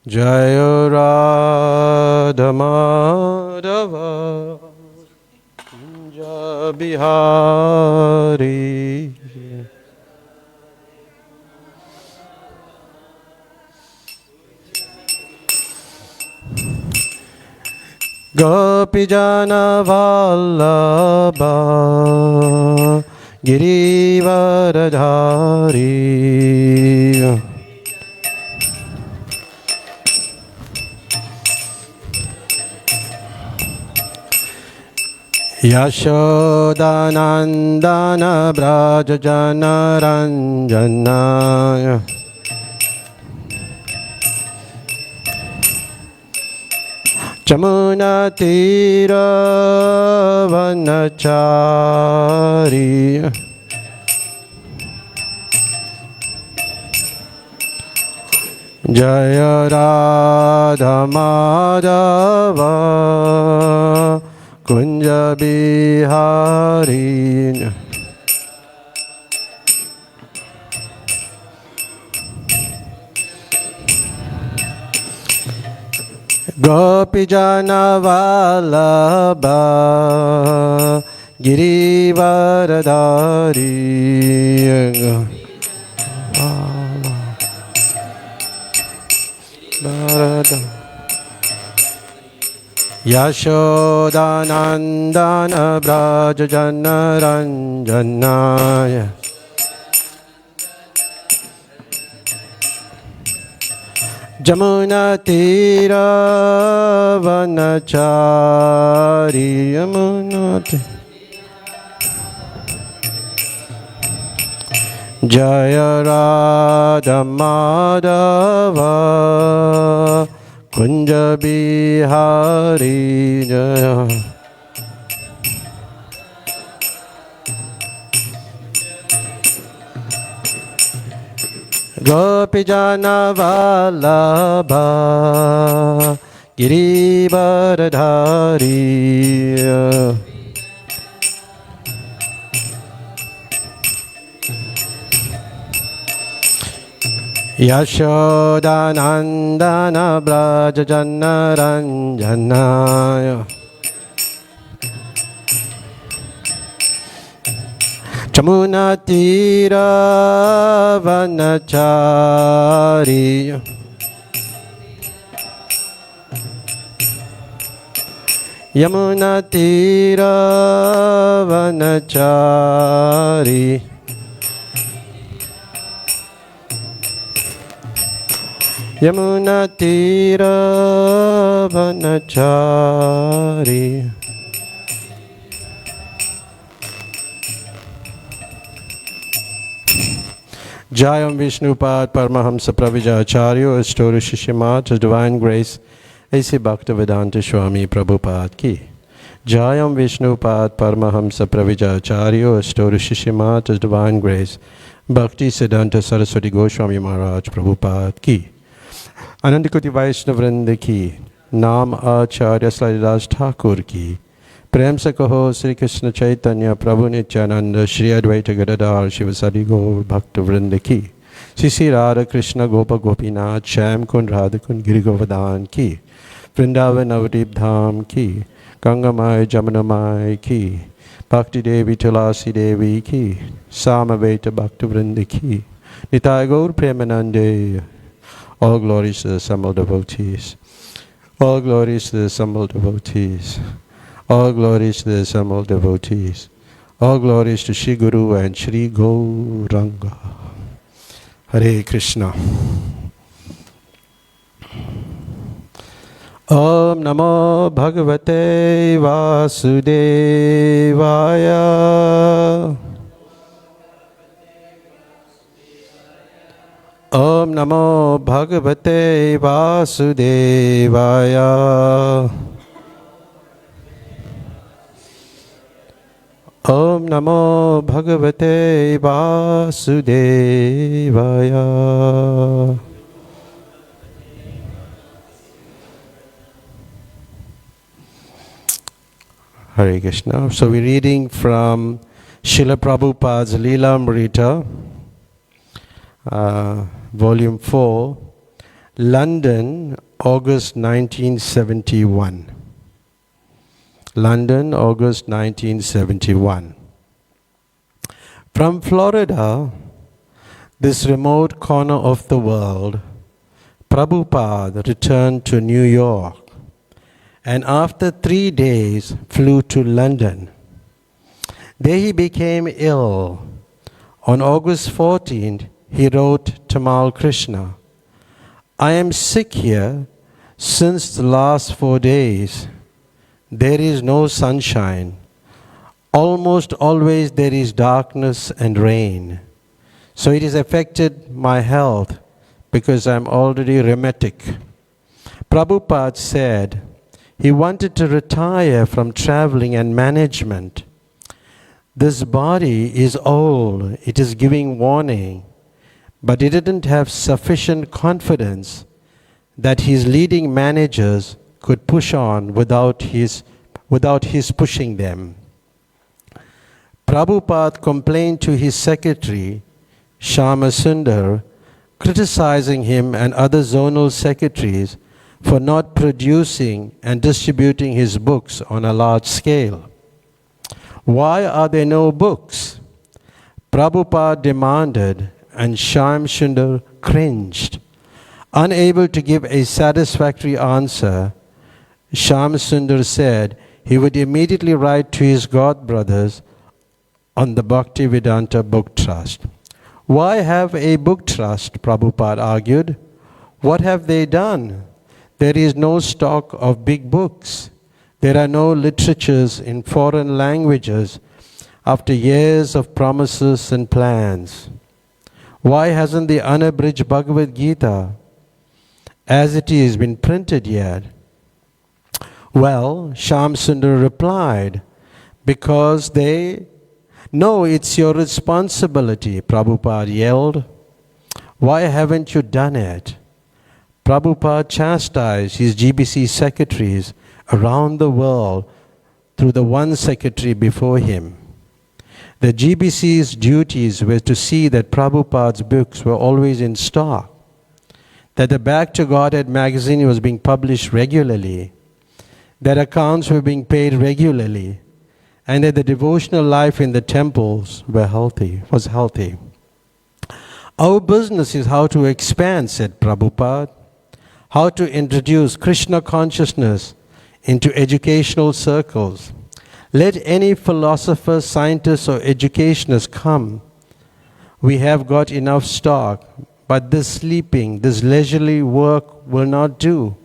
Jaya Radha Madhava Kunja Bihari Gopijana Vallabha Girivaradhari Yashodanandana Brajajana Ranjana Jamuna Tira Vanachari Jaya Radha Madhava Kunja Bihari Gopijana Vallabha Girivaradhari Yashodanandana Brajajana Ranjana Jamuna Tira Vanachari Yamuna Jaya Radha Madhava Kunja Bihari Jaya Gopijana Vallabha Girivaradhari Yashodanandana Brajajana Ranjana Jamuna Tira Vanachari Yamuna Tira Vanachari Yamuna Tira Vanachari Jayam Vishnupad Paramahamsa Pravijacharya Astora Shishimat His Divine Grace A.C. Bhaktivedanta Swami Prabhupada Ki Jayam Vishnupad Paramahamsa Pravijacharya Astora Shishimat His Divine Grace Bhakti Siddhanta Saraswati Goswami Maharaj Prabhupada Ki Anandikuti Vaishnavrinda Ki Nam Acharya Slaidas Thakur Ki Prem se kaho Sri Krishna Chaitanya Prabhu Nityananda Shri Advaita Gadadhar Shivasadi Gaur Bhakta Vrinda Ki Sisi Radha Krishna Gopa Gopinath Shyam Kund Radha Kund Giri Govardhan Ki Vrindavan Navadip Dham Ki Gangamai Jamunamai Ki Bhakti Devi Tulasi Devi Ki Samaveta Bhakta Vrinda Ki Nitai Gaur Premanande. All glories to the assembled devotees. All glories to the assembled devotees. All glories to the assembled devotees. All glories to Shri Guru and Shri Gauranga. Hare Krishna. Om Namo Bhagavate Vasudevaya. Om Namo Bhagavate Vasudevaya. Om Namo Bhagavate Vasudevaya. Hare Krishna. So we're reading from Srila Prabhupada's lilamrta, Volume 4, London, August 1971. London, August 1971. From Florida, this remote corner of the world, Prabhupada returned to New York and after 3 days flew to London. There he became ill. On August 14th, he wrote Tamal Krishna, "I am sick here since the last 4 days. There is no sunshine. Almost always there is darkness and rain. So it has affected my health because I am already rheumatic." Prabhupada said he wanted to retire from traveling and management. This body is old, it is giving warning, but he didn't have sufficient confidence that his leading managers could push on without his pushing them. Prabhupada complained to his secretary, Shama Sundar, criticizing him and other zonal secretaries for not producing and distributing his books on a large scale. Why are there no books? Prabhupada demanded, and Shama Sundar cringed. Unable to give a satisfactory answer, Shama Sundar said he would immediately write to his godbrothers on the Bhaktivedanta Book Trust. Why have a book trust? Prabhupada argued. What have they done? There is no stock of big books. There are no literatures in foreign languages after years of promises and plans. Why hasn't the unabridged Bhagavad Gita as it is been printed yet? Well, Sham Sundar replied, because they... "No, it's your responsibility," Prabhupada yelled. "Why haven't you done it?" Prabhupada chastised his GBC secretaries around the world through the one secretary before him. The GBC's duties were to see that Prabhupada's books were always in stock, that the Back to Godhead magazine was being published regularly, that accounts were being paid regularly, and that the devotional life in the temples was healthy. Our business is how to expand, said Prabhupada, how to introduce Krishna consciousness into educational circles. Let any philosopher, scientist, or educationist come. We have got enough stock, but this sleeping, this leisurely work will not do.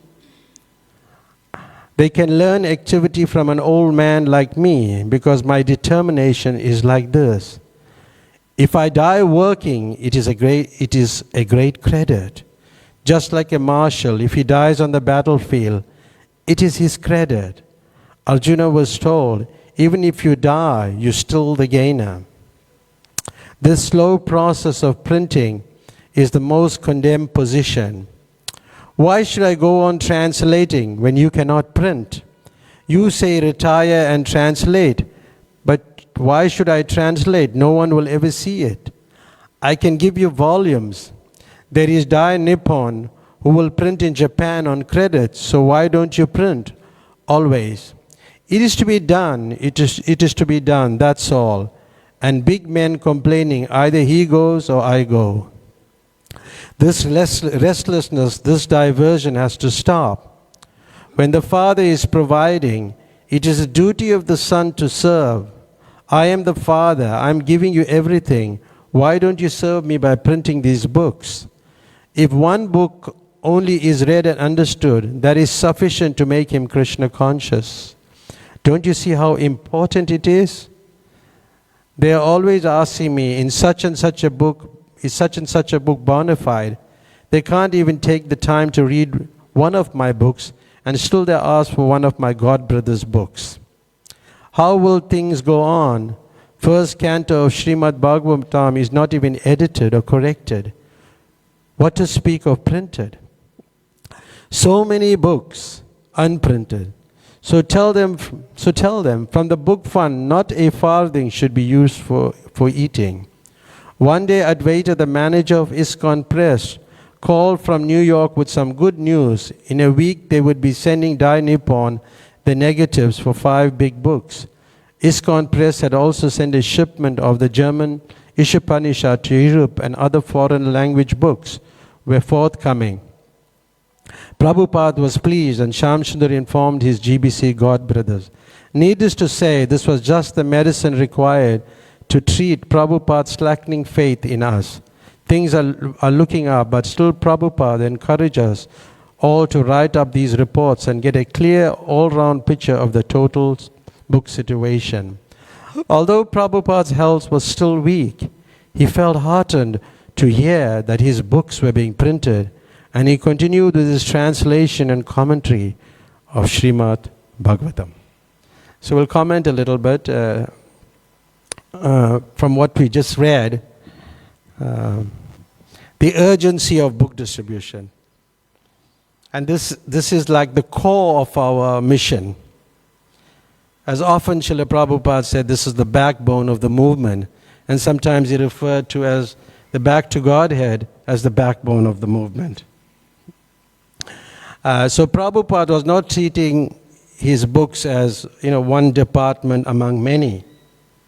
They can learn activity from an old man like me because my determination is like this. If I die working, it is a great credit. Just like a marshal, if he dies on the battlefield, it is his credit. Arjuna was told, even if you die, you're still the gainer. This slow process of printing is the most condemned position. Why should I go on translating when you cannot print? You say retire and translate, but why should I translate? No one will ever see it. I can give you volumes. There is Dai Nippon who will print in Japan on credit, so why don't you print? Always. It is to be done, it is to be done, that's all. And big men complaining, either he goes or I go. This restlessness, this diversion has to stop. When the Father is providing, it is the duty of the Son to serve. I am the Father, I am giving you everything. Why don't you serve me by printing these books? If one book only is read and understood, that is sufficient to make him Krishna conscious. Don't you see how important it is? They are always asking me, in such and such a book, is such and such a book bona fide? They can't even take the time to read one of my books, and still they ask for one of my godbrother's books. How will things go on? First canto of Srimad Bhagavatam is not even edited or corrected. What to speak of printed? So many books unprinted. So tell them, from the book fund, not a farthing should be used for eating. One day Advaita, the manager of ISKCON Press, called from New York with some good news. In a week, they would be sending Dai Nippon the negatives for 5 big books. ISKCON Press had also sent a shipment of the German Ishopanishad to Europe, and other foreign language books were forthcoming. Prabhupada was pleased, and Shamsundar informed his GBC God brothers. Needless to say, this was just the medicine required to treat Prabhupada's slackening faith in us. Things are looking up, but still Prabhupada encouraged us all to write up these reports and get a clear all-round picture of the total book situation. Although Prabhupada's health was still weak, he felt heartened to hear that his books were being printed, and he continued with his translation and commentary of Srimad Bhagavatam. So we'll comment a little bit from what we just read, the urgency of book distribution. And this is like the core of our mission. As often Srila Prabhupada said, this is the backbone of the movement. And sometimes he referred to as the back to Godhead as the backbone of the movement. So Prabhupada was not treating his books as, one department among many.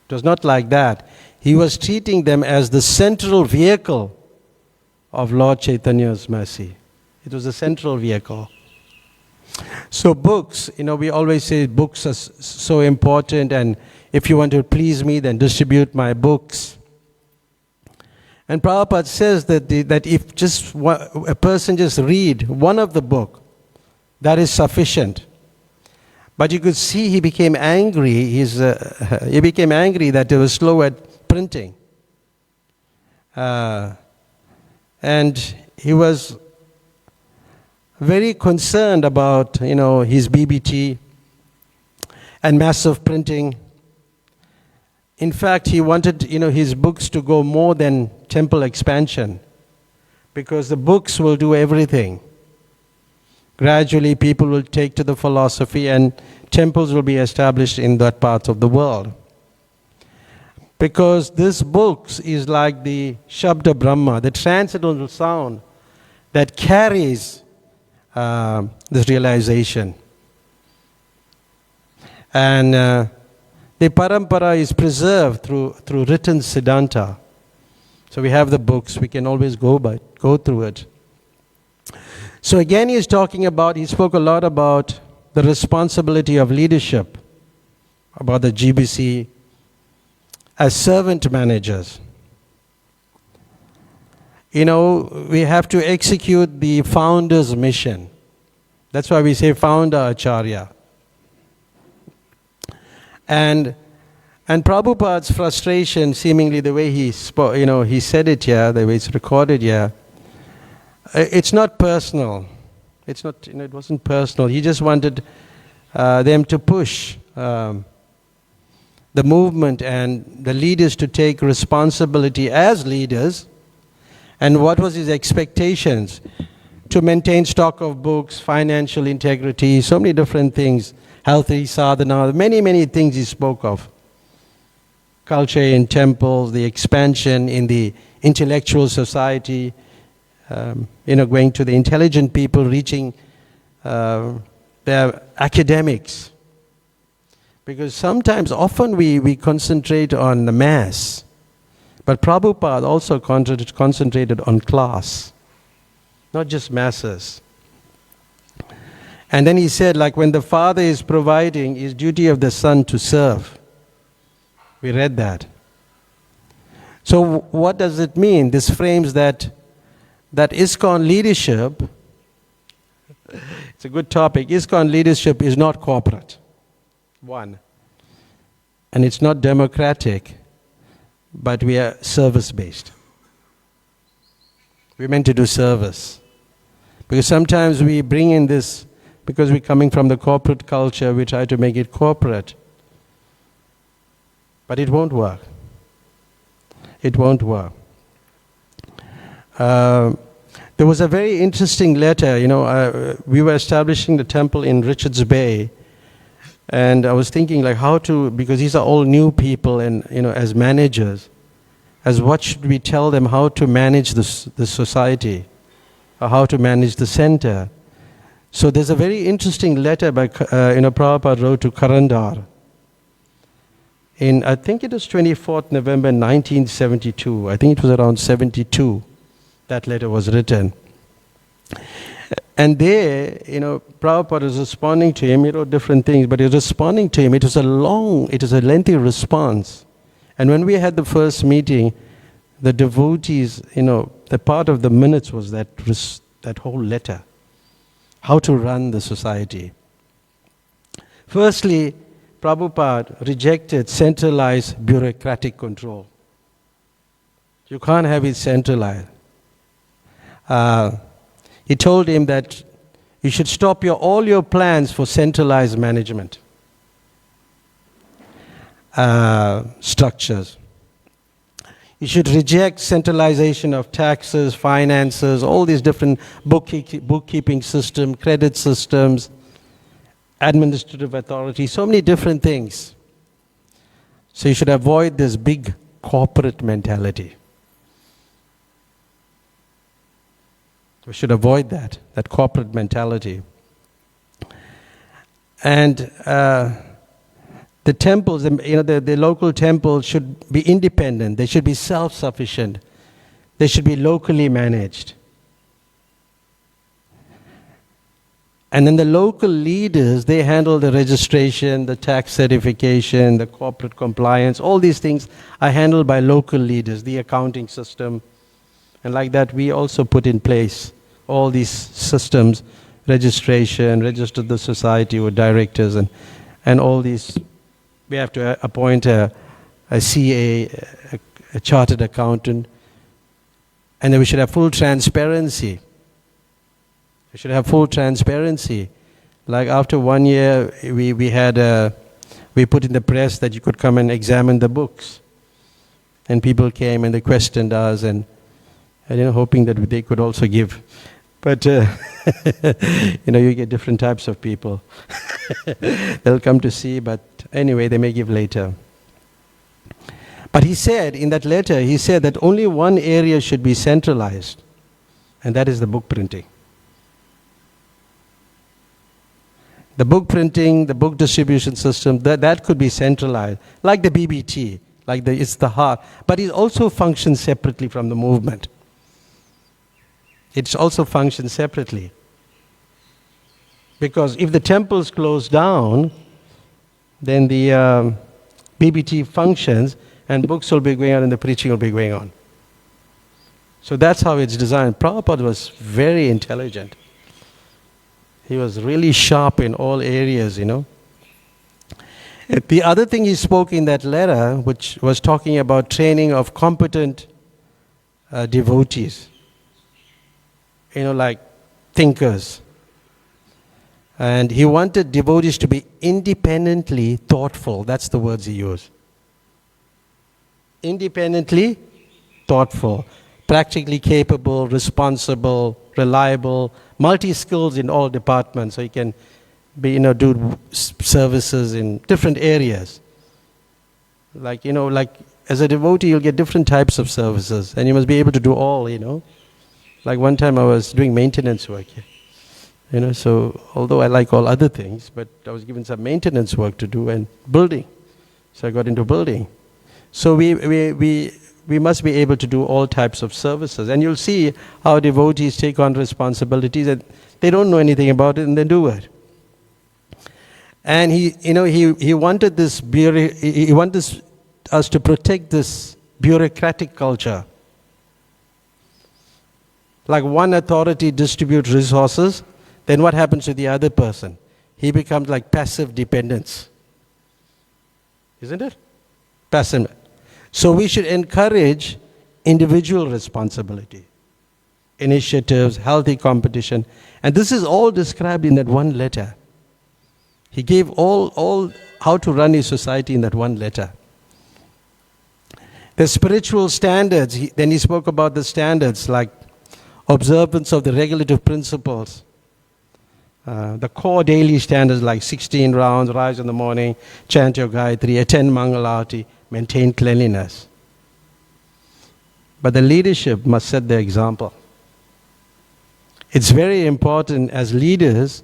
It was not like that. He was treating them as the central vehicle of Lord Chaitanya's mercy. It was a central vehicle. So books, we always say books are so important, and if you want to please me, then distribute my books. And Prabhupada says that if just a person just read one of the book, that is sufficient. But you could see he became angry. He became angry that they were slow at printing. And he was very concerned about, his BBT and massive printing. In fact, he wanted, his books to go more than temple expansion, because the books will do everything. Gradually, people will take to the philosophy, and temples will be established in that part of the world. Because this book is like the Shabda Brahma, the transcendental sound that carries this realization. And the parampara is preserved through written siddhanta. So we have the books, we can always go through it. So again he spoke a lot about the responsibility of leadership, about the GBC as servant managers. We have to execute the founder's mission. That's why we say founder acharya. And Prabhupada's frustration, seemingly the way he spoke, he said it here, the way it's recorded here, it's not personal. It's not, it wasn't personal. He just wanted them to push the movement and the leaders to take responsibility as leaders. And what was his expectations? To maintain stock of books, financial integrity, so many different things, healthy sadhana, many, many things he spoke of. Culture in temples, the expansion in the intellectual society, going to the intelligent people, reaching their academics. Because often we concentrate on the mass. But Prabhupada also concentrated on class, not just masses. And then he said, like when the father is providing, it's duty of the son to serve. We read that. So what does it mean? This frames that ISKCON leadership, it's a good topic, ISKCON leadership is not corporate, one. And it's not democratic, but we are service-based. We're meant to do service. Because sometimes we bring in this, because we're coming from the corporate culture, we try to make it corporate. But it won't work. It won't work. There was a very interesting letter, we were establishing the temple in Richards Bay, and I was thinking because these are all new people, and as managers, what should we tell them how to manage this society? how to manage the center. So there's a very interesting letter by Prabhupada wrote to Karandar. I think it was 24th November 1972. I think it was around 72 that letter was written. And there, Prabhupada was responding to him. He wrote different things, but he was responding to him. It was a lengthy response. And when we had the first meeting, the devotees, the part of the minutes was that whole letter. How to run the society. Firstly, Prabhupada rejected centralized bureaucratic control. You can't have it centralized. He told him that you should stop all your plans for centralized management structures. You should reject centralization of taxes, finances, all these different bookkeeping systems, credit systems, administrative authority, so many different things. So you should avoid this big corporate mentality. We should avoid that corporate mentality. And the temples, the local temples should be independent. They should be self-sufficient. They should be locally managed. And then the local leaders, they handle the registration, the tax certification, the corporate compliance. All these things are handled by local leaders, the accounting system. And like that, we also put in place all these systems, registration, register the society with directors, and all these. We have to appoint a CA, a chartered accountant. And then we should have full transparency. We should have full transparency. Like after 1 year, we put in the press that you could come and examine the books. And people came and they questioned us, and hoping that they could also give. But, you get different types of people. They'll come to see, but anyway, they may give later. But he said, in that letter, he said that only one area should be centralized, and that is the book printing. The book printing, the book distribution system, that could be centralized, like the BBT, it's the heart. But it also functions separately from the movement. It also functions separately. Because if the temples close down, then the BBT functions, and books will be going on and the preaching will be going on. So that's how it's designed. Prabhupada was very intelligent. He was really sharp in all areas, The other thing he spoke in that letter, which was talking about training of competent devotees, like thinkers. And he wanted devotees to be independently thoughtful. That's the words he used. Independently thoughtful, practically capable, responsible, reliable, multi-skills in all departments. So you can do services in different areas. Like as a devotee, you'll get different types of services, and you must be able to do all, Like one time I was doing maintenance work here. So although I like all other things, but I was given some maintenance work to do and building. So I got into building. So we must be able to do all types of services. And you'll see how devotees take on responsibilities and they don't know anything about it and they do it. And he wanted he wanted us to protect this bureaucratic culture. Like one authority distributes resources, then what happens to the other person? He becomes like passive dependence. Isn't it? Passive. So we should encourage individual responsibility, initiatives, healthy competition. And this is all described in that one letter. He gave all how to run his society in that one letter. The spiritual standards, then he spoke about the standards like observance of the regulative principles. The core daily standards like 16 rounds, rise in the morning, chant your Gayatri, attend Mangalarti, maintain cleanliness. But the leadership must set the example. It's very important as leaders,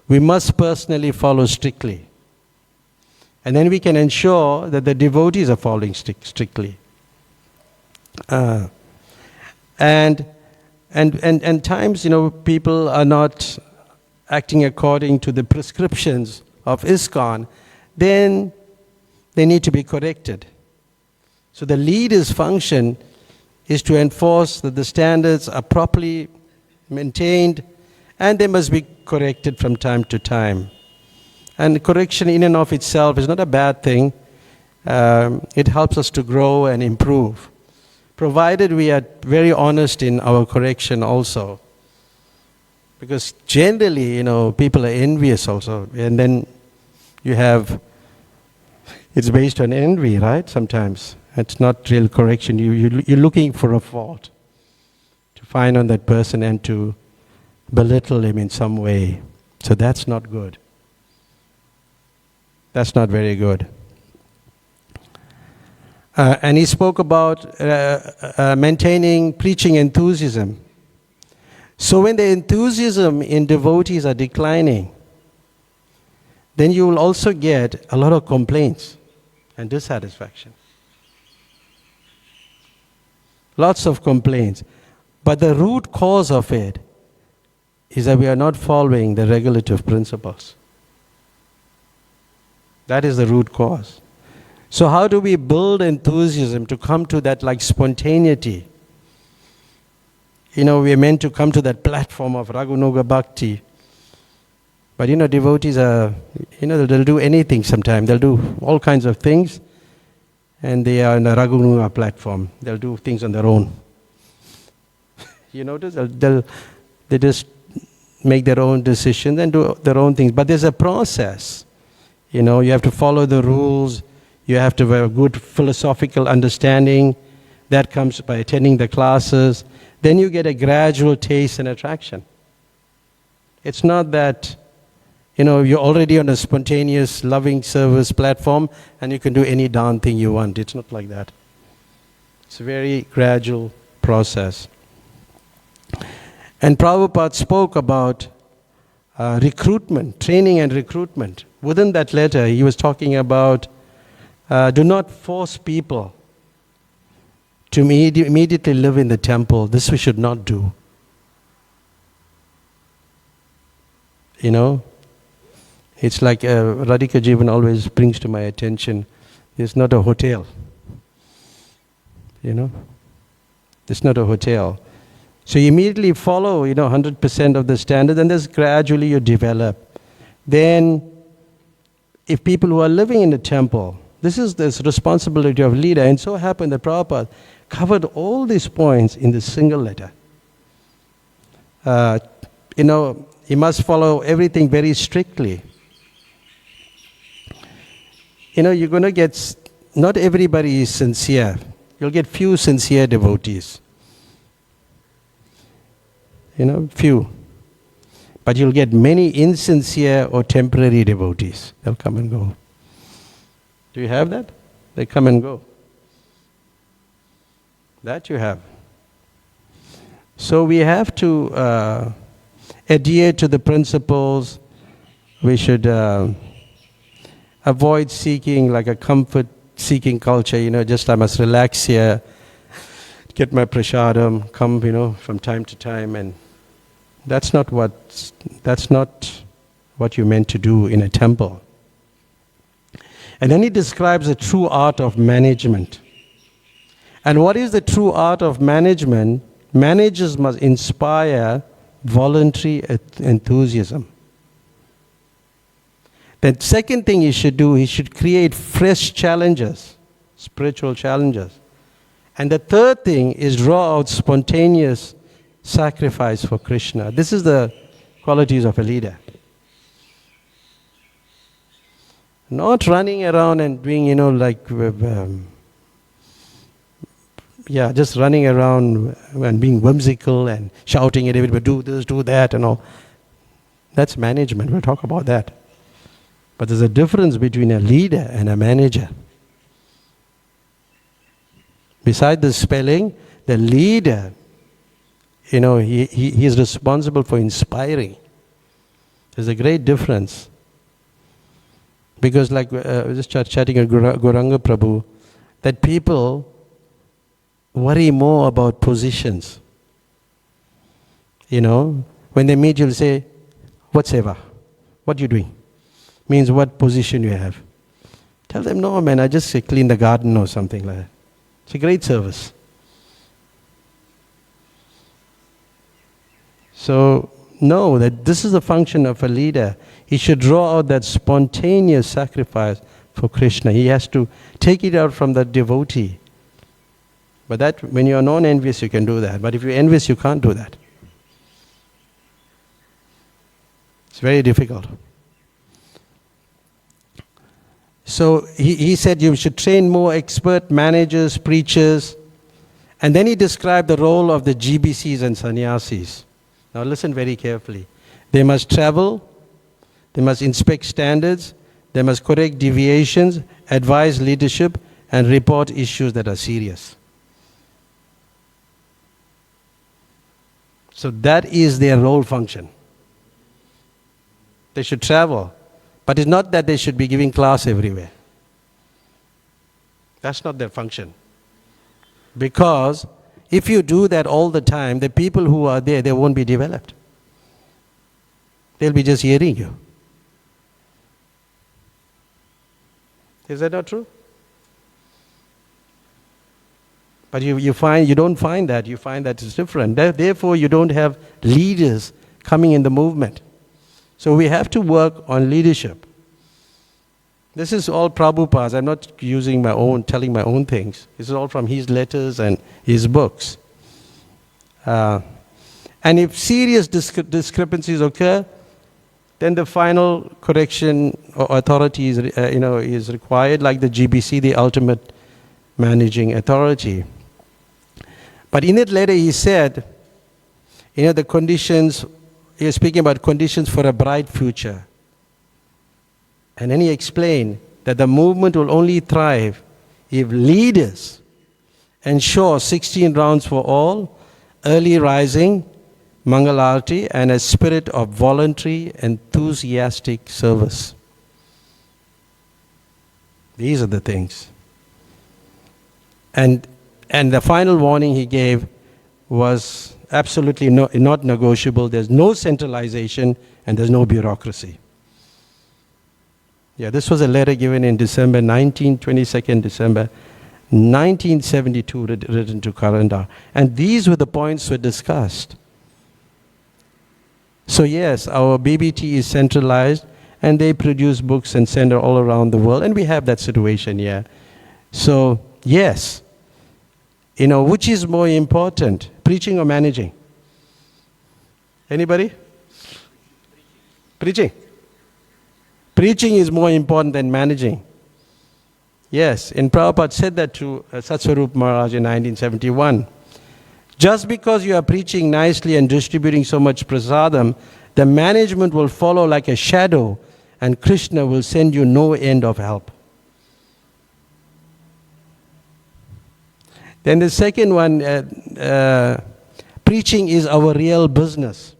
we must personally follow strictly. And then we can ensure that the devotees are following strictly. And times, people are not acting according to the prescriptions of ISKCON, then they need to be corrected. So the leader's function is to enforce that the standards are properly maintained, and they must be corrected from time to time. And correction in and of itself is not a bad thing. It helps us to grow and improve, provided we are very honest in our correction also. Because generally, people are envious also. And then you have, it's based on envy, right? Sometimes. It's not real correction. You're looking for a fault to find on that person and to belittle him in some way. So that's not good. That's not very good. And he spoke about maintaining preaching enthusiasm. So when the enthusiasm in devotees are declining, then you will also get a lot of complaints and dissatisfaction. Lots of complaints. But the root cause of it is that we are not following the regulative principles. That is the root cause. So how do we build enthusiasm to come to that spontaneity? We are meant to come to that platform of Raghunuga Bhakti. But devotees are, they'll do anything sometime. They'll do all kinds of things. And they are on the Raghunuga platform. They'll do things on their own. You notice? They just make their own decisions and do their own things. But there's a process. You have to follow the rules. You have to have a good philosophical understanding. That comes by attending the classes. Then you get a gradual taste and attraction. It's not that, you're already on a spontaneous, loving service platform and you can do any darn thing you want. It's not like that. It's a very gradual process. And Prabhupada spoke about recruitment, training and recruitment. Within that letter, he was talking about do not force people to immediately live in the temple. This we should not do. It's like Radhika Jivan always brings to my attention, it's not a hotel. It's not a hotel. So you immediately follow, 100% of the standard, and this gradually you develop. Then, if people who are living in the temple, this is the responsibility of leader, and so happened that Prabhupada covered all these points in this single letter. He must follow everything very strictly. You're going to get, not everybody is sincere. You'll get few sincere devotees. Few. But you'll get many insincere or temporary devotees. They'll come and go. Do you have that? They come and go. That you have. So we have to adhere to the principles. We should avoid seeking like a comfort-seeking culture. Just I must relax here, get my prasadam, come, from time to time, and that's not what you're meant to do in a temple. And then he describes the true art of management. And what is the true art of management? Managers must inspire voluntary enthusiasm. The second thing he should do, he should create fresh challenges, spiritual challenges. And the third thing is draw out spontaneous sacrifice for Krishna. This is the qualities of a leader. Not running around and doing, just running around and being whimsical and shouting at everybody, do this, do that, and all. That's management. We'll talk about that. But there's a difference between a leader and a manager. Beside the spelling, the leader he is responsible for inspiring. There's a great difference. Because I was just chatting with Gauranga Prabhu, that people worry more about positions. When they meet, you'll say, "What seva? What are you doing?" Means what position you have. Tell them, "No, man, I just clean the garden," or something like that. It's a great service. So, know that this is the function of a leader. He should draw out that spontaneous sacrifice for Krishna. He has to take it out from the devotee. But that, when you are non-envious, you can do that. But if you're envious, you can't do that. It's very difficult. So he said you should train more expert managers, preachers. And then he described the role of the GBCs and sannyasis. Now listen very carefully. They must travel, they must inspect standards, they must correct deviations, advise leadership, and report issues that are serious. So that is their role function. They should travel. But it's not that they should be giving class everywhere. That's not their function. Because if you do that all the time, the people who are there, they won't be developed. They'll be just hearing you. Is that not true? But you don't find that. You find that it's different. Therefore, you don't have leaders coming in the movement. So we have to work on leadership. This is all Prabhupada's. I'm not telling my own things. This is all from his letters and his books. And if serious discrepancies occur, then the final correction or authority is required, like the GBC, the ultimate managing authority. But in that letter he said, the conditions. He was speaking about conditions for a bright future. And then he explained that the movement will only thrive if leaders ensure 16 rounds for all, early rising, Mangalarti, and a spirit of voluntary, enthusiastic service. These are the things. And the final warning he gave was absolutely not negotiable. There's no centralization and there's no bureaucracy. Yeah, this was a letter given in December 22nd December 1972, written to Karandar. And these were the points were discussed. So yes, our BBT is centralized and they produce books and send it all around the world, and we have that situation here. So yes, which is more important, preaching or managing? Anybody? Preaching. Preaching is more important than managing. Yes, and Prabhupada said that to Satsvarup Maharaj in 1971. Just because you are preaching nicely and distributing so much prasadam, the management will follow like a shadow and Krishna will send you no end of help. Then the second one, preaching is our real business.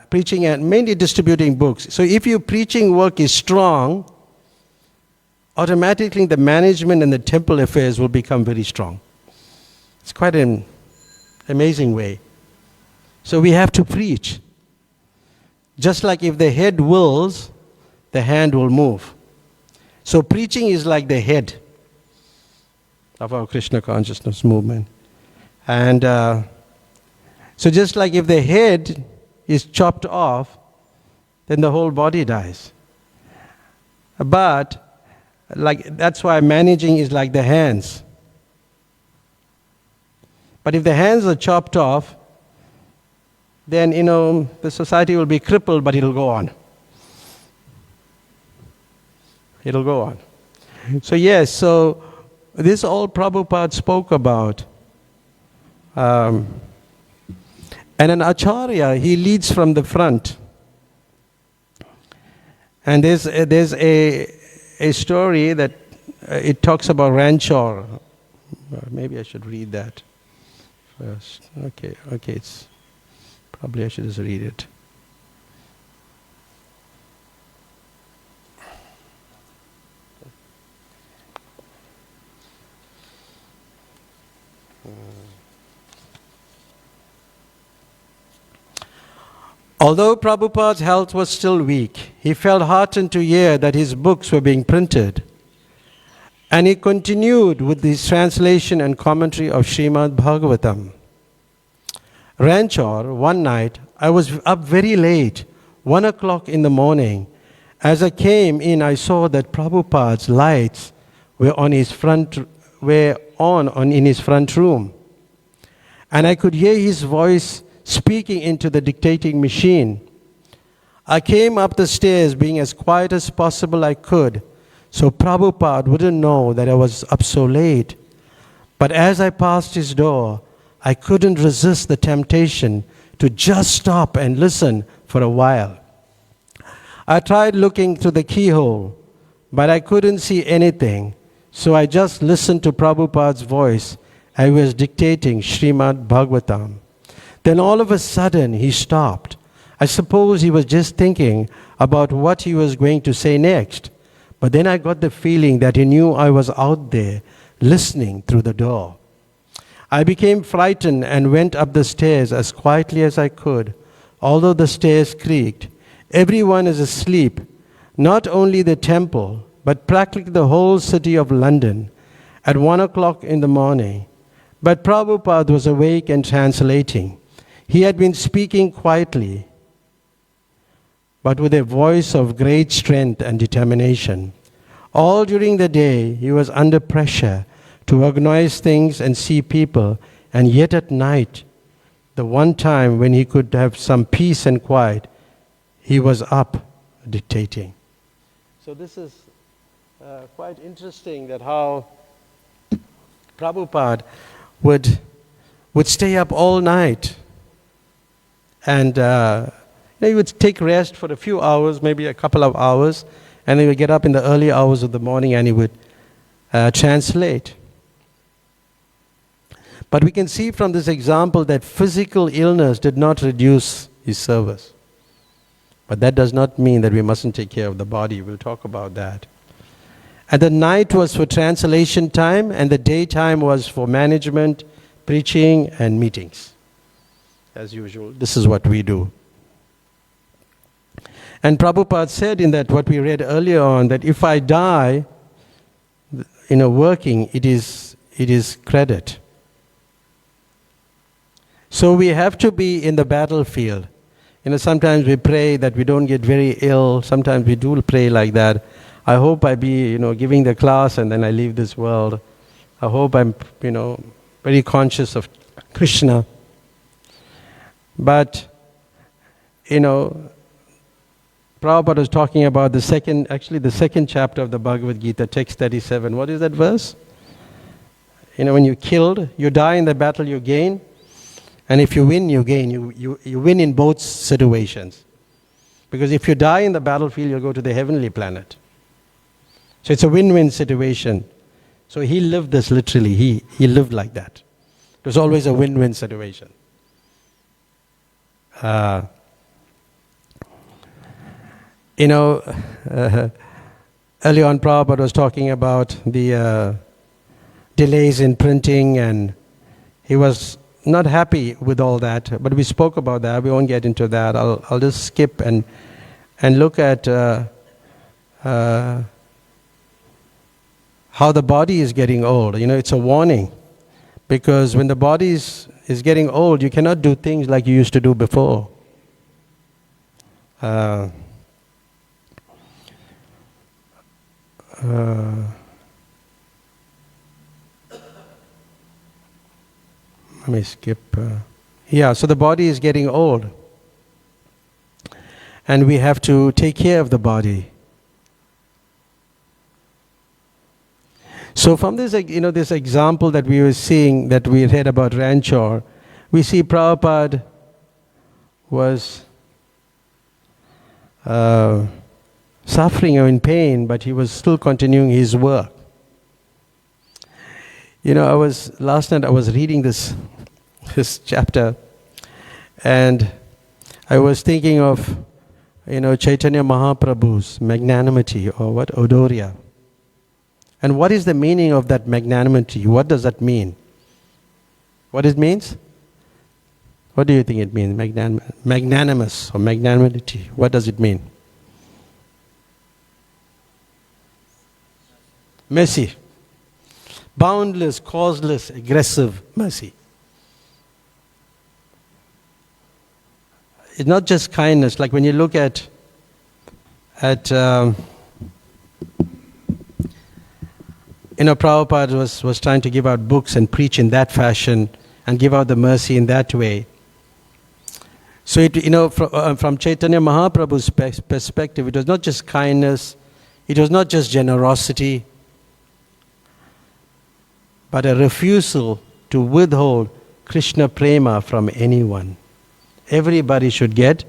Preaching and mainly distributing books. So if your preaching work is strong, automatically the management and the temple affairs will become very strong. It's quite an amazing way. So we have to preach. Just like if the head wills, the hand will move. So preaching is like the head of our Krishna consciousness movement. And so just like if the head is chopped off, then the whole body dies. But that's why managing is like the hands. But if the hands are chopped off, then the society will be crippled, but it'll go on. It'll go on. So yes, so this all Prabhupada spoke about. And an acharya, he leads from the front. And there's a story that it talks about Ranchor. Maybe I should read that. verse. Okay, it's probably I should just read it. Although Prabhupada's health was still weak, he felt heartened to hear that his books were being printed. And he continued with the translation and commentary of Srimad Bhagavatam. Ranchor, one night, I was up very late, 1 o'clock in the morning. As I came in, I saw that Prabhupada's lights were on in his front room. And I could hear his voice speaking into the dictating machine. I came up the stairs being as quiet as possible I could, so Prabhupada wouldn't know that I was up so late. But as I passed his door, I couldn't resist the temptation to just stop and listen for a while. I tried looking through the keyhole, but I couldn't see anything, so I just listened to Prabhupada's voice. I was dictating Srimad Bhagavatam. Then all of a sudden he stopped. I suppose he was just thinking about what he was going to say next. But then I got the feeling that he knew I was out there listening through the door. I became frightened and went up the stairs as quietly as I could. Although the stairs creaked, everyone is asleep, not only the temple, but practically the whole city of London at 1 o'clock in the morning. But Prabhupada was awake and translating. He had been speaking quietly, but with a voice of great strength and determination. All during the day, he was under pressure to organize things and see people, and yet at night, the one time when he could have some peace and quiet, he was up dictating. So this is quite interesting that how Prabhupada would stay up all night. And he would take rest for a few hours, maybe a couple of hours, and he would get up in the early hours of the morning and he would translate. But we can see from this example that physical illness did not reduce his service. But that does not mean that we mustn't take care of the body. We'll talk about that. And the night was for translation time, and the daytime was for management, preaching, and meetings. As usual, this is what we do. And Prabhupada said in that, what we read earlier on, that if I die, working, it is credit. So we have to be in the battlefield. Sometimes we pray that we don't get very ill. Sometimes we do pray like that. I hope I be, giving the class and then I leave this world. I hope I'm, very conscious of Krishna. But, Prabhupada was talking about the second chapter of the Bhagavad Gita, text 37. What is that verse? When you're killed, you die in the battle, you gain. And if you win, you gain. You win in both situations. Because if you die in the battlefield, you'll go to the heavenly planet. So it's a win-win situation. So he lived this literally. He lived like that. It was always a win-win situation. Early on, Prabhupada was talking about the delays in printing, and he was not happy with all that. But we spoke about that. We won't get into that. I'll just skip and look at how the body is getting old. It's a warning, because when the body is getting old, you cannot do things like you used to do before. Let me skip. So the body is getting old. And we have to take care of the body. So from this, this example that we were seeing, that we read about Ranchor, we see Prabhupada was suffering or in pain, but he was still continuing his work. Last night I was reading this this chapter. And I was thinking of, Chaitanya Mahaprabhu's magnanimity, or what, Odorya. And what is the meaning of that magnanimity? What does that mean? What it means? What do you think it means? Magnanimous or magnanimity. What does it mean? Mercy. Boundless, causeless, aggressive mercy. It's not just kindness. Like when you look at Prabhupada was trying to give out books and preach in that fashion and give out the mercy in that way. So from Chaitanya Mahaprabhu's perspective, it was not just kindness, it was not just generosity, but a refusal to withhold Krishna prema from anyone. Everybody should get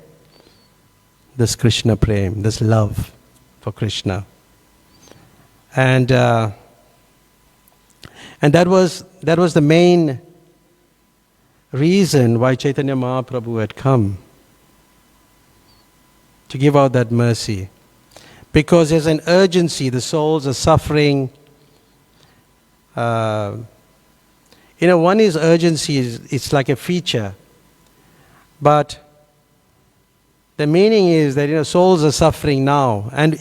this Krishna prema, this love for Krishna. And that was the main reason why Chaitanya Mahaprabhu had come, to give out that mercy. Because there's an urgency, the souls are suffering. One is urgency, it's like a feature. But the meaning is that, souls are suffering now. And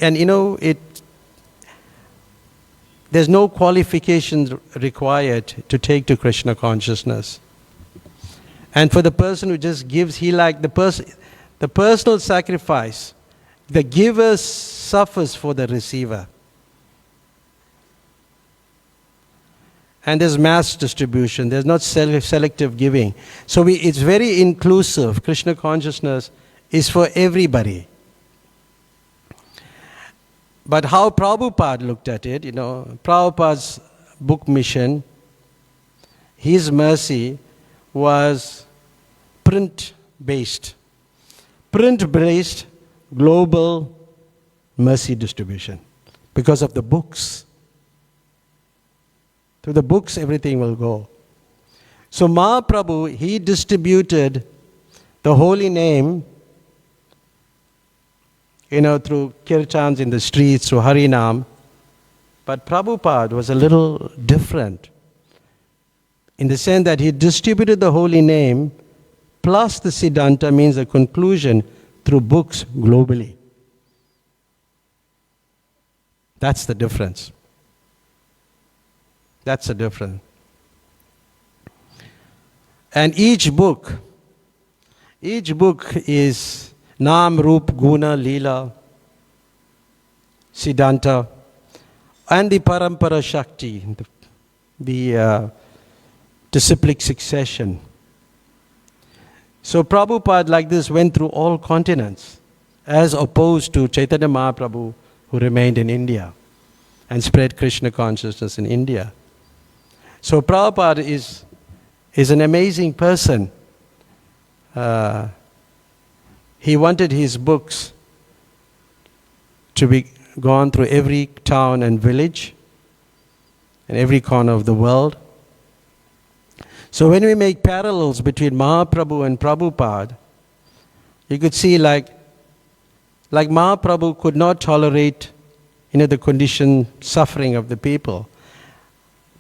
there's no qualifications required to take to Krishna consciousness. And for the person who just gives, the personal sacrifice, the giver suffers for the receiver. And there's mass distribution, there's not selective giving. So it's very inclusive. Krishna consciousness is for everybody. But how Prabhupada looked at it, Prabhupada's book mission, his mercy was print-based. Print-based global mercy distribution because of the books. Through the books, everything will go. So Mahaprabhu, he distributed the holy name, through kirtans in the streets, through Harinam. But Prabhupada was a little different, in the sense that he distributed the holy name plus the Siddhanta, means the conclusion, through books globally. That's the difference. That's the difference. And each book is Nam, Rup, Guna, Leela, Siddhanta, and the Parampara Shakti, the disciplic succession. So Prabhupada, like this, went through all continents, as opposed to Chaitanya Mahaprabhu, who remained in India and spread Krishna consciousness in India. So Prabhupada is an amazing person. He wanted his books to be gone through every town and village and every corner of the world. So when we make parallels between Mahaprabhu and Prabhupada, you could see like Mahaprabhu could not tolerate the condition, suffering of the people.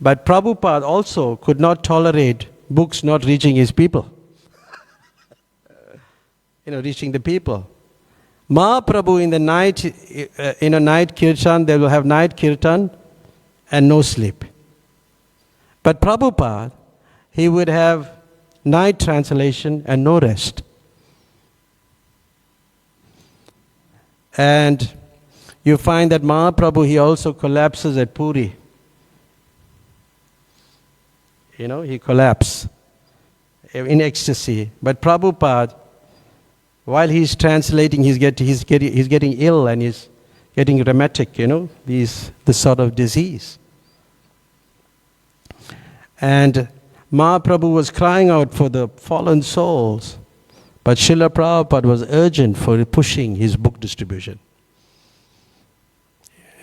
But Prabhupada also could not tolerate books not reaching his people. Reaching the people. Mahaprabhu in the night, night kirtan, they will have night kirtan and no sleep. But Prabhupada, he would have night translation and no rest. And you find that Mahaprabhu, he also collapses at Puri. He collapsed in ecstasy. But Prabhupada, while he's translating, he's getting ill and he's getting rheumatic, this sort of disease. And Mahaprabhu was crying out for the fallen souls, but Srila Prabhupada was urgent for pushing his book distribution.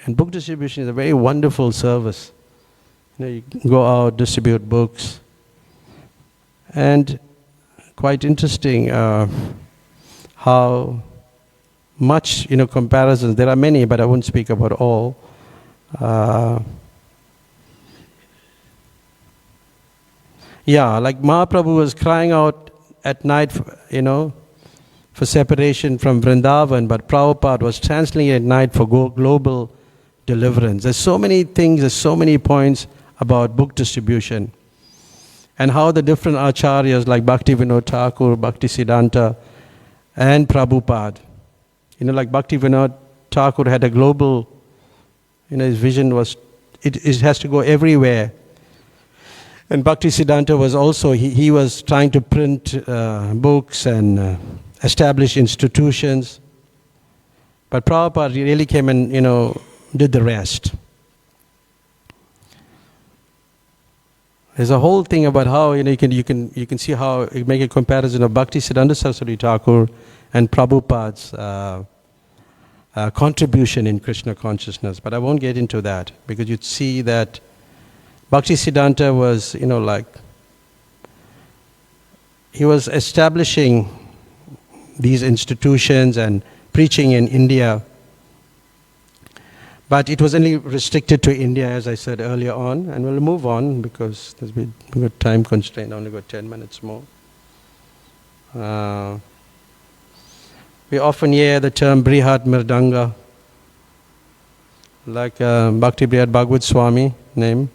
And book distribution is a very wonderful service. You go out, distribute books. And quite interesting how much, comparisons, there are many, but I won't speak about all. Like Mahaprabhu was crying out at night, for separation from Vrindavan, but Prabhupada was translating at night for global deliverance. There's so many things, there's so many points about book distribution, and how the different acharyas like Bhaktivinoda Thakur, Bhaktisiddhanta, and Prabhupada, like Bhaktivinoda Thakur had a global, his vision was, it has to go everywhere. And Bhaktisiddhanta was also, he was trying to print books and establish institutions. But Prabhupada really came and, did the rest. There's a whole thing about how, you can see how you make a comparison of Bhaktisiddhanta Saraswati Thakur and Prabhupada's contribution in Krishna consciousness. But I won't get into that, because you'd see that Bhaktisiddhanta was, he was establishing these institutions and preaching in India. But it was only restricted to India, as I said earlier on. And we'll move on, because we've got time constraint, only got 10 minutes more. We often hear the term Brihat Mirdanga, like Bhakti Brihad Bhagavad Swami name.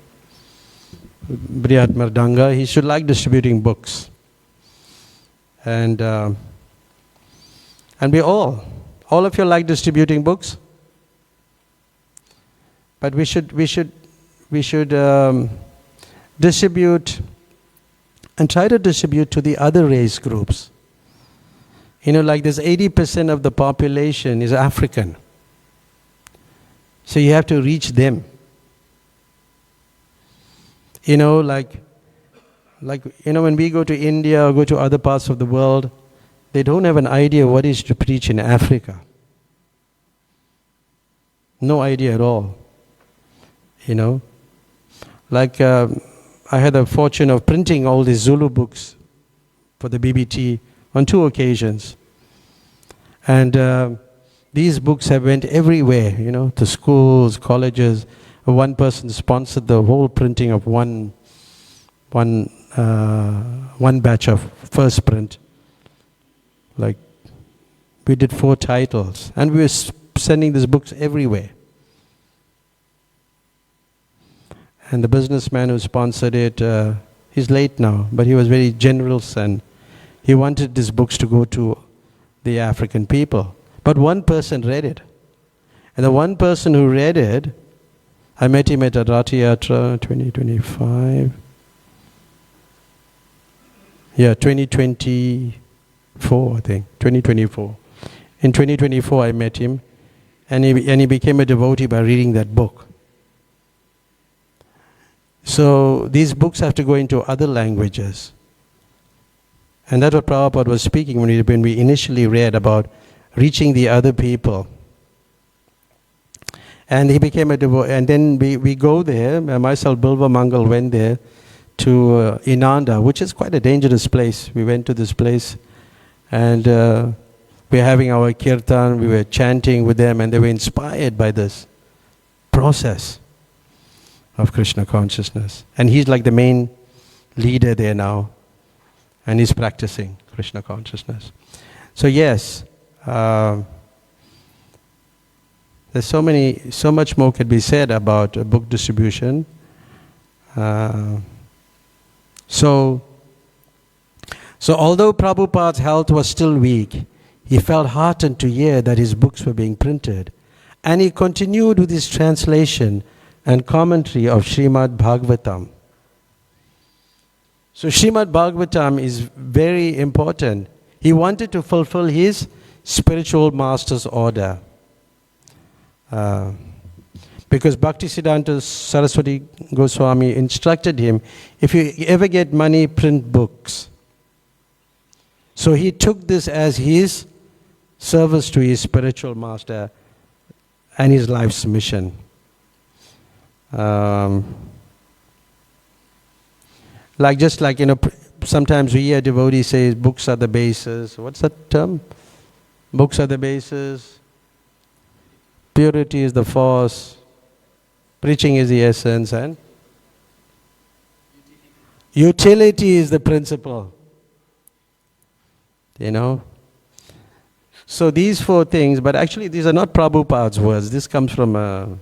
Brihat Mirdanga, he should like distributing books. And we all of you like distributing books? But we should distribute and try to distribute to the other race groups. Like there's 80% of the population is African. So you have to reach them. Like when we go to India or go to other parts of the world, they don't have an idea what is to preach in Africa. No idea at all. Like I had the fortune of printing all these Zulu books for the BBT on 2 occasions. And these books have went everywhere, to schools, colleges. One person sponsored the whole printing of one batch of first print. Like, we did 4 titles, and we were sending these books everywhere. And the businessman who sponsored it, he's late now, but he was very generous, and he wanted these books to go to the African people. But one person read it. And the one person who read it, I met him at a Ratha Yatra 2025. Yeah, 2024, I think. 2024. In 2024, I met him, and he became a devotee by reading that book. So these books have to go into other languages. And that's what Prabhupada was speaking when we initially read about reaching the other people. And he became a devotee. And then we go there, myself, Bilva Mangal, went there to Inanda, which is quite a dangerous place. We went to this place, and we were having our kirtan, we were chanting with them, and they were inspired by this process of Krishna consciousness. And he's like the main leader there now, and he's practicing Krishna consciousness. So yes, there's so much more could be said about book distribution. So although Prabhupada's health was still weak, he felt heartened to hear that his books were being printed, and he continued with his translation and commentary of Srimad Bhagavatam. So Srimad Bhagavatam is very important. He wanted to fulfill his spiritual master's order. Because Bhaktisiddhanta Saraswati Goswami instructed him, if you ever get money, print books. So he took this as his service to his spiritual master and his life's mission. sometimes we hear devotees say books are the basis. What's that term? Books are the basis. Purity is the force. Preaching is the essence, and utility is the principle. So these 4 things, but actually these are not Prabhupada's words. This comes from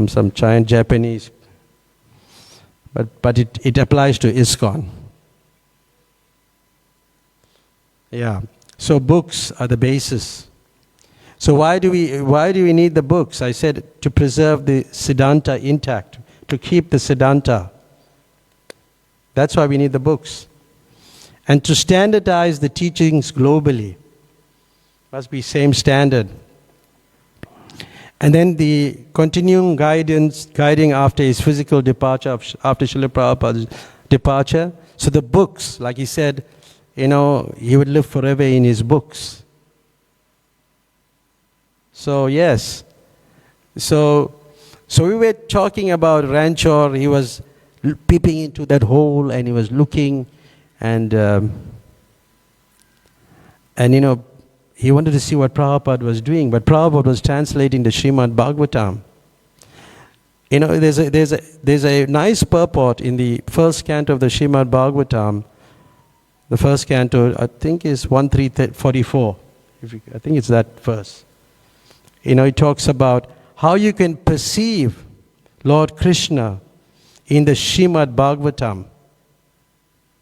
some giant Japanese, but it applies to ISKCON. Yeah. So books are the basis. So why do we need the books? I said to preserve the Siddhanta intact, to keep the Siddhanta. That's why we need the books. And to standardize the teachings globally. Must be same standard. And then the continuing guiding after his physical departure, after Srila Prabhupada's departure. So the books, like he said, he would live forever in his books. So yes. So we were talking about Ranchor. He was peeping into that hole and he was looking and he wanted to see what Prabhupada was doing, but Prabhupada was translating the Srimad Bhagavatam. There's a nice purport in the first canto of the Srimad Bhagavatam. The first canto, I think, is 1.3.44. I think it's that verse. It talks about how you can perceive Lord Krishna in the Srimad Bhagavatam.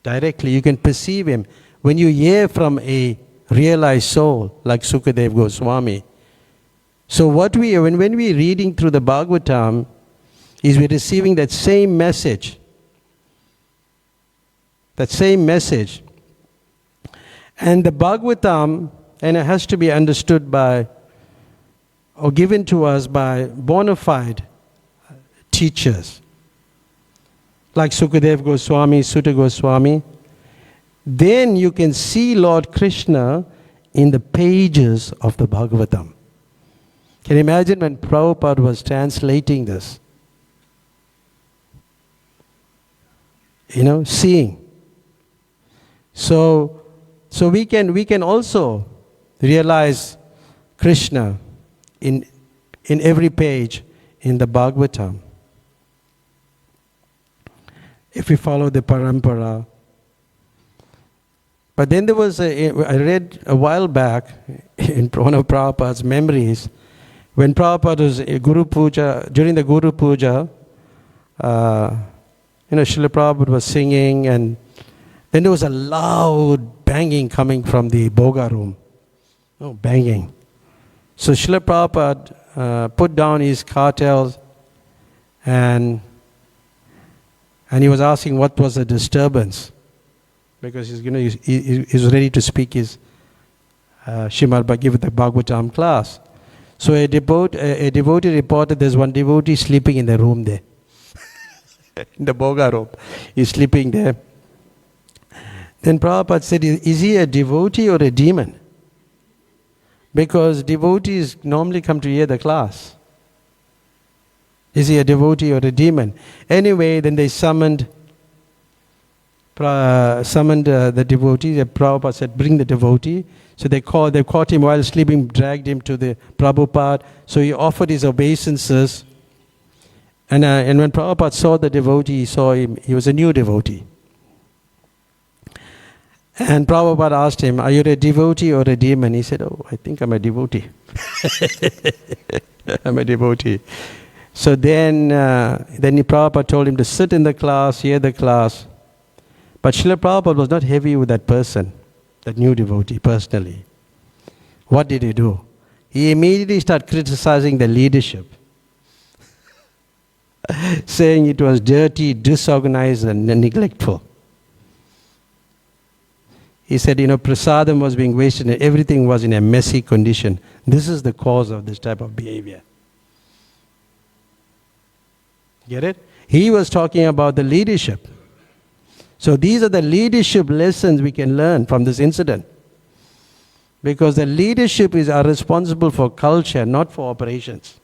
Directly, you can perceive him when you hear from a realized soul like Sukadev Goswami. So when we're reading through the Bhagavatam, is we're receiving that same message. That same message. And the Bhagavatam, and it has to be understood by, or given to us by bona fide teachers, like Sukadev Goswami, Sutta Goswami. Then you can see Lord Krishna in the pages of the Bhagavatam. Can you imagine when Prabhupada was translating this? Seeing. So we can also realize Krishna in every page in the Bhagavatam. If we follow the parampara. But then there was I read a while back in one of Prabhupada's memories, when Prabhupada was Guru Puja, during the Guru Puja, Srila Prabhupada was singing, and then there was a loud banging coming from the Boga room. Oh, banging. So Srila Prabhupada put down his cartels and he was asking what was the disturbance. Because he's ready to speak his Srimad Bhagavatam class. So a devotee reported there's one devotee sleeping in the room there. In the Boga room. He's sleeping there. Then Prabhupada said, is he a devotee or a demon? Because devotees normally come to hear the class. Is he a devotee or a demon? Anyway, then they summoned the devotee. Prabhupada said, bring the devotee. So they caught him while sleeping, dragged him to the Prabhupada. So he offered his obeisances. And when Prabhupada saw the devotee, he saw him, he was a new devotee. And Prabhupada asked him, are you a devotee or a demon? He said, oh, I think I'm a devotee. I'm a devotee. So then Prabhupada told him to sit in the class, hear the class. But Srila Prabhupada was not heavy with that person, that new devotee, personally. What did he do? He immediately started criticizing the leadership, saying it was dirty, disorganized, and neglectful. He said, prasadam was being wasted and everything was in a messy condition. This is the cause of this type of behavior. Get it? He was talking about the leadership. So these are the leadership lessons we can learn from this incident. Because the leadership are responsible for culture, not for operations.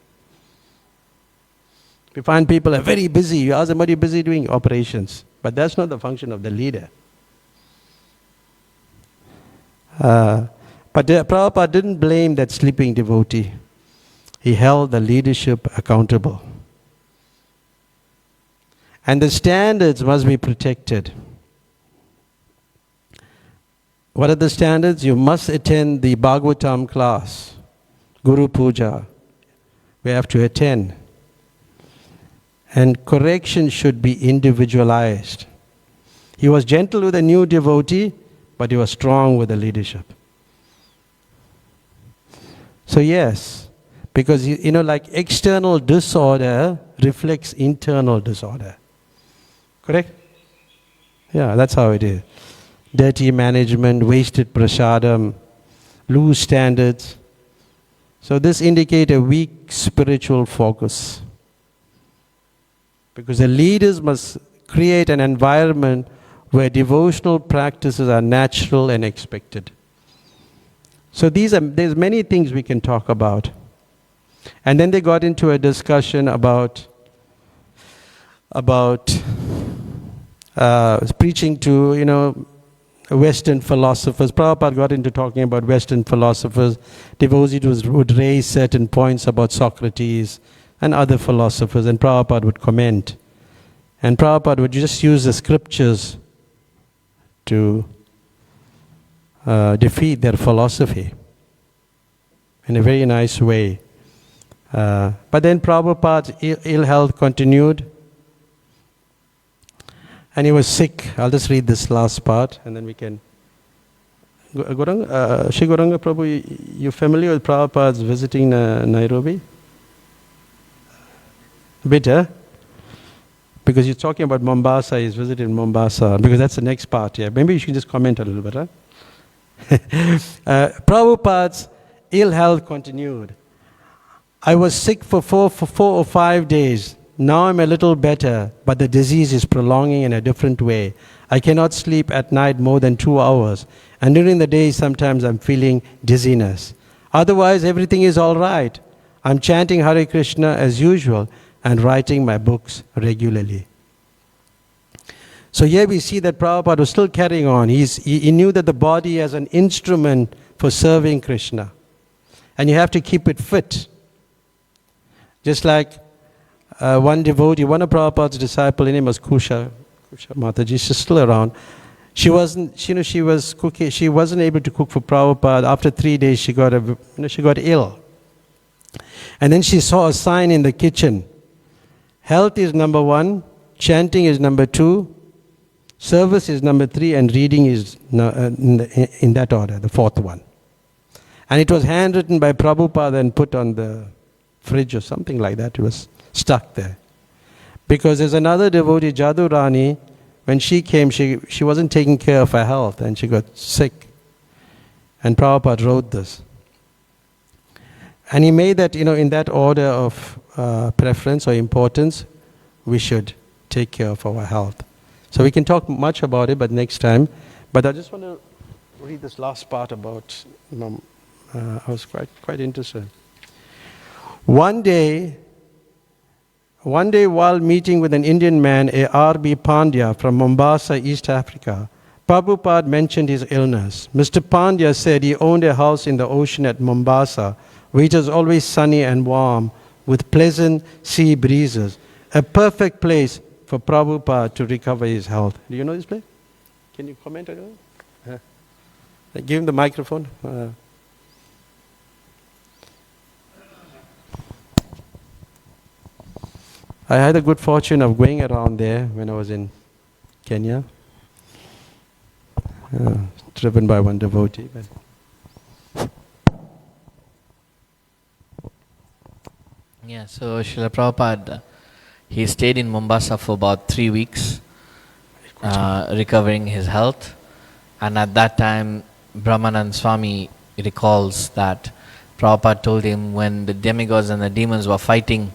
We find people are very busy. You ask them, what are you busy doing? Operations. But that's not the function of the leader. But Prabhupada didn't blame that sleeping devotee. He held the leadership accountable. And the standards must be protected. What are the standards? You must attend the Bhagavatam class, Guru Puja. We have to attend. And correction should be individualized. He was gentle with a new devotee, but he was strong with the leadership. So yes, because like external disorder reflects internal disorder. Correct? Yeah, that's how it is. Dirty management, wasted prasadam, loose standards. So this indicates a weak spiritual focus. Because the leaders must create an environment where devotional practices are natural and expected. So there's many things we can talk about. And then they got into a discussion about preaching to, Western philosophers. Prabhupada got into talking about Western philosophers. Devotees would raise certain points about Socrates and other philosophers, and Prabhupada would comment. And Prabhupada would just use the scriptures to defeat their philosophy in a very nice way. But then Prabhupada's ill health continued. And he was sick. I'll just read this last part and then we can... Shri Gauranga Prabhu, you familiar with Prabhupada's visiting Nairobi? A bit, huh? Because you're talking about Mombasa, he's visited Mombasa, because that's the next part, yeah. Maybe you should just comment a little bit, huh? Prabhupada's ill health continued. I was sick for 4 or 5 days. Now I'm a little better, but the disease is prolonging in a different way. I cannot sleep at night more than 2 hours. And during the day, sometimes I'm feeling dizziness. Otherwise, everything is all right. I'm chanting Hare Krishna as usual and writing my books regularly. So here we see that Prabhupada was still carrying on. He knew that the body as an instrument for serving Krishna. And you have to keep it fit. Just like one devotee, one of Prabhupada's disciples, her name was Kusha Mataji, she's still around. She wasn't able to cook for Prabhupada. After 3 days, she got ill. And then she saw a sign in the kitchen. Health is number 1, chanting is number 2, service is number 3, and reading is in that order, the 4th one. And it was handwritten by Prabhupada and put on the fridge or something like that. It was stuck there. Because there's another devotee, Jadu Rani, when she came, she wasn't taking care of her health and she got sick. And Prabhupada wrote this. And he made that, in that order of preference or importance, we should take care of our health. So we can talk much about it, but next time. But I just want to read this last part about, I was quite interested. One day while meeting with an Indian man, a R.B. Pandya from Mombasa, East Africa, Prabhupada mentioned his illness. Mr. Pandya said he owned a house in the ocean at Mombasa, which was always sunny and warm, with pleasant sea breezes. A perfect place for Prabhupada to recover his health. Do you know this place? Can you comment on it? Give him the microphone. I had the good fortune of going around there when I was in Kenya, driven by one devotee. Yeah, so Srila Prabhupada, he stayed in Mombasa for about 3 weeks, recovering his health. And at that time, Brahmanand Swami recalls that Prabhupada told him when the demigods and the demons were fighting,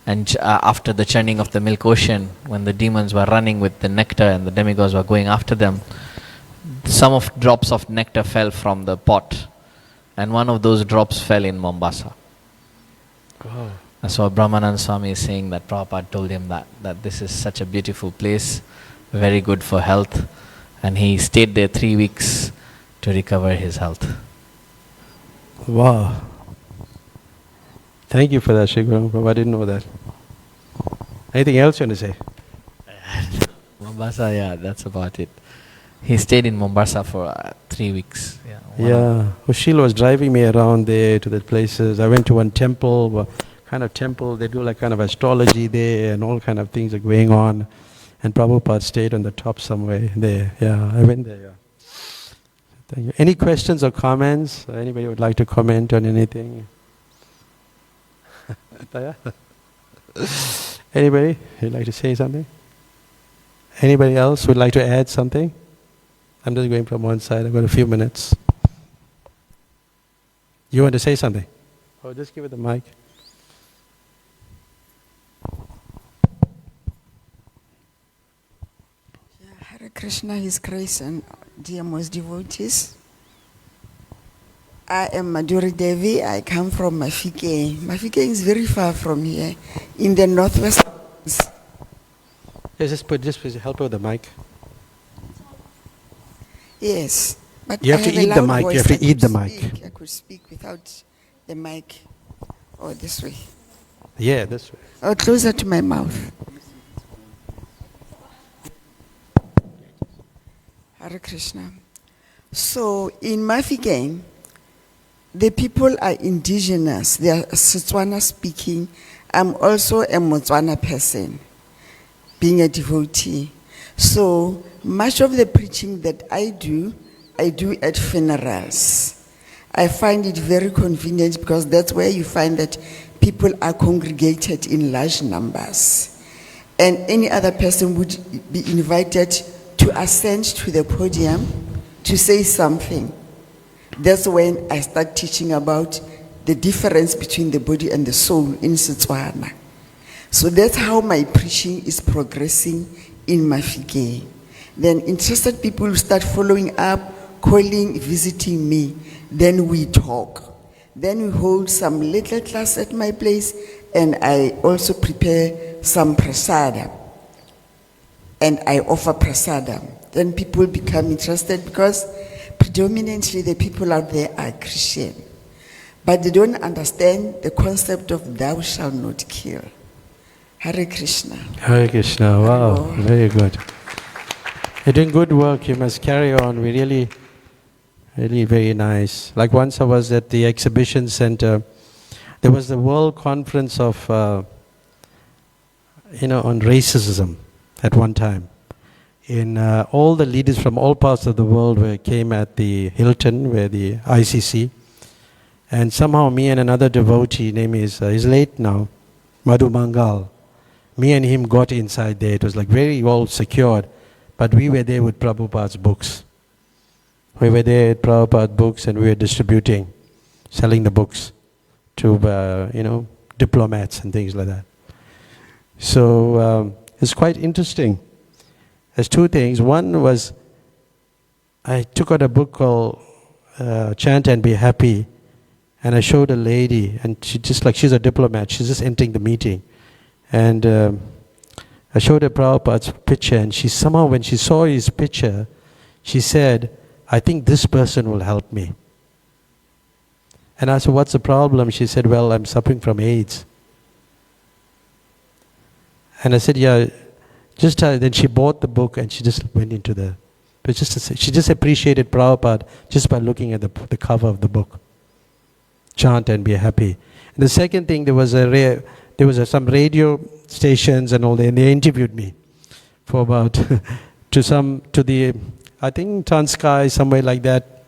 and after the churning of the milk ocean, when the demons were running with the nectar and the demigods were going after them, some drops of nectar fell from the pot, and one of those drops fell in Mombasa. Wow. And so Brahmanand Swami is saying that Prabhupada told him that this is such a beautiful place, very good for health, and he stayed there 3 weeks to recover his health. Wow. Thank you for that, Srila Prabhupada. I didn't know that. Anything else you want to say? Mombasa, yeah, that's about it. He stayed in Mombasa for 3 weeks. Yeah. Yeah. Srila was driving me around there to the places. I went to one temple, kind of temple. They do like kind of astrology there and all kind of things are going on. And Prabhupada stayed on the top somewhere there. Yeah, I went there. Yeah. Thank you. Any questions or comments? Anybody would like to comment on anything? Anybody would like to say something? Anybody else would like to add something? I'm just going from one side. I've got a few minutes. You want to say something? Oh, just give it the mic. Hare Krishna, His Grace, and dear most devotees. I am Madhuri Devi. I come from Mafike. Mafike is very far from here, in the northwest. Yes, just please help with the mic. Yes, but You have I to a eat the loud mic. voice. You have to I eat could the mic. speak. I could speak without the mic, or this way, Yeah, this way. or closer to my mouth. Hare Krishna. So in Mafike, the people are indigenous. They are Setswana speaking. I'm also a Motswana person, being a devotee. So much of the preaching that I do at funerals. I find it very convenient because that's where you find that people are congregated in large numbers. And any other person would be invited to ascend to the podium to say something. That's when I start teaching about the difference between the body and the soul in Setswana. So that's how my preaching is progressing in Mafike. Then interested people start following up, calling, visiting me. Then we talk. Then we hold some little class at my place, and I also prepare some prasada. And I offer prasada. Then people become interested because predominantly the people out there are Christian. But they don't understand the concept of thou shalt not kill. Hare Krishna. Hare Krishna. Wow, very good. You're doing good work. You must carry on. We really very nice. Like once I was at the exhibition center, there was the World Conference of, on racism at one time. In all the leaders from all parts of the world came at the Hilton, where the ICC, and somehow me and another devotee, name is, he's late now, Madhu Mangal, me and him got inside there. It was like very well secured, but we were there with Prabhupada's books. We were there at Prabhupada's books and we were distributing, selling the books to, diplomats and things like that. So it's quite interesting. There's two things. One was, I took out a book called Chant and Be Happy, and I showed a lady, and she's a diplomat, she's just entering the meeting. And I showed her Prabhupada's picture, and she somehow, when she saw his picture, she said, I think this person will help me. And I said, what's the problem? She said, well, I'm suffering from AIDS. And I said, yeah, then she bought the book and she just went into she just appreciated Prabhupada just by looking at the cover of the book. Chant and Be Happy. And the second thing, there was some radio stations and all that, and they interviewed me for about to the I think Tanskai, somewhere like that.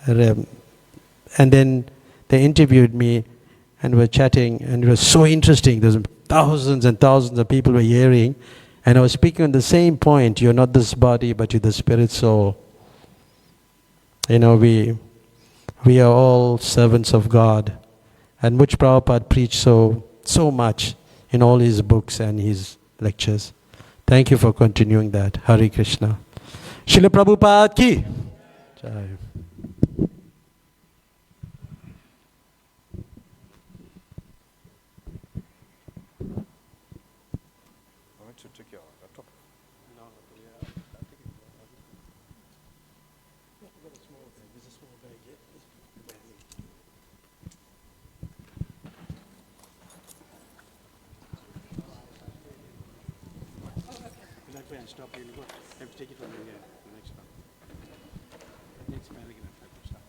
And then they interviewed me and were chatting, and it was so interesting. There's thousands and thousands of people were hearing, and I was speaking on the same point. You're not this body, but you're the spirit soul. We are all servants of God, and which Prabhupada preached so much in all his books and his lectures. Thank you for continuing that. Hare Krishna. Srila Prabhupada ki Jai. That way I stop. You'll go. I have to take it from here. The next one. Next paragraph. I have to stop.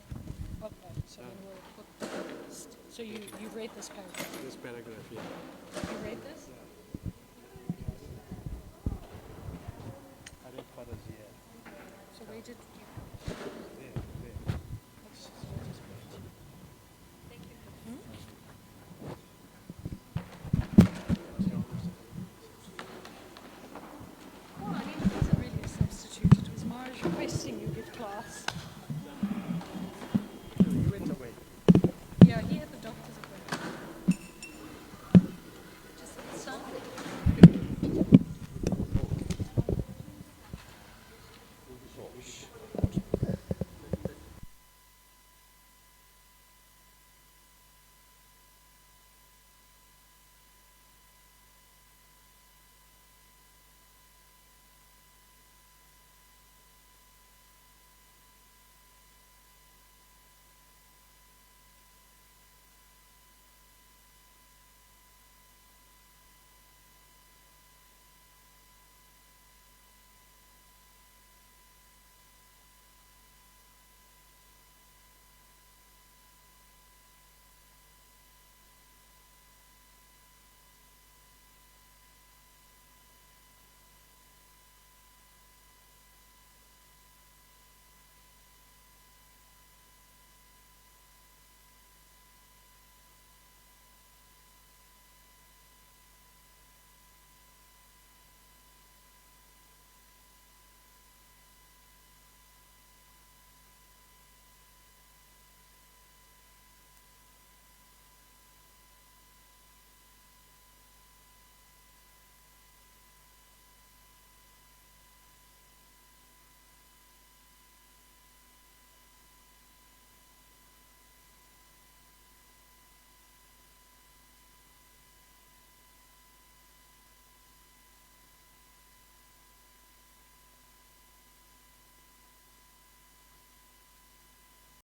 Okay, so then we'll, so you rate this paragraph. This paragraph here. You rate this?